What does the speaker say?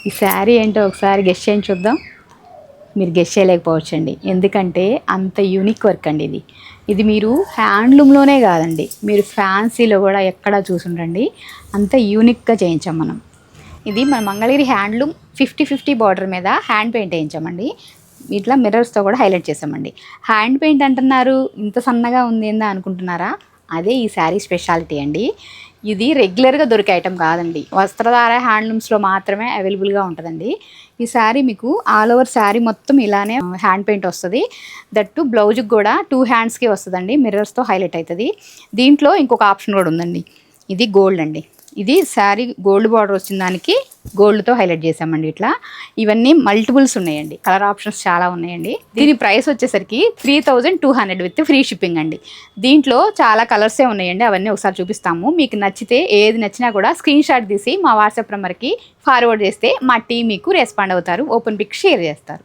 ఈ శారీ ఏంటో ఒకసారి గెస్ చేయండి చూద్దాం. మీరు గెస్ చేయలేకపోవచ్చండి, ఎందుకంటే అంత యూనిక్ వర్క్ అండి ఇది. ఇది మీరు హ్యాండ్లూమ్లోనే కాదండి, మీరు ఫ్యాన్సీలో కూడా ఎక్కడా చూసుండండి, అంత యూనిక్గా చేయించాం మనం. ఇది మన మంగళగిరి హ్యాండ్లూమ్ 50-50 బార్డర్ మీద హ్యాండ్ పెయింట్ వేయించామండి. ఇట్లా మిర్రర్స్తో కూడా హైలైట్ చేసామండి. హ్యాండ్ పెయింట్ అంటున్నారు, ఇంత సన్నగా ఉంది ఏందా అనుకుంటున్నారా? అదే ఈ శారీ స్పెషాలిటీ అండి. ఇది రెగ్యులర్గా దొరికే ఐటమ్ కాదండి, వస్త్రధార హ్యాండ్లూమ్స్లో మాత్రమే అవైలబుల్గా ఉంటుందండి. ఈ శారీ మీకు ఆల్ ఓవర్ శారీ మొత్తం ఇలానే హ్యాండ్ పెయింట్ వస్తుంది. దట్టు బ్లౌజ్కి కూడా 2 హ్యాండ్స్కి వస్తుందండి, మిర్రర్స్తో హైలైట్ అవుతుంది. దీంట్లో ఇంకొక ఆప్షన్ కూడా ఉందండి, ఇది గోల్డ్ అండి. ఇది శారీ గోల్డ్ బార్డర్ వచ్చిన దానికి గోల్డ్తో హైలైట్ చేసామండి. ఇట్లా ఇవన్నీ మల్టిపుల్స్ ఉన్నాయండి, కలర్ ఆప్షన్స్ చాలా ఉన్నాయండి. దీని ప్రైస్ వచ్చేసరికి 3200 విత్ ఫ్రీ షిప్పింగ్ అండి. దీంట్లో చాలా కలర్సే ఉన్నాయండి, అవన్నీ ఒకసారి చూపిస్తాము. మీకు నచ్చితే ఏది నచ్చినా కూడా స్క్రీన్ షాట్ తీసి మా వాట్సాప్ నెంబర్కి ఫార్వర్డ్ చేస్తే మా టీం మీకు రెస్పాండ్ అవుతారు, ఓపెన్ పిక్ షేర్ చేస్తారు.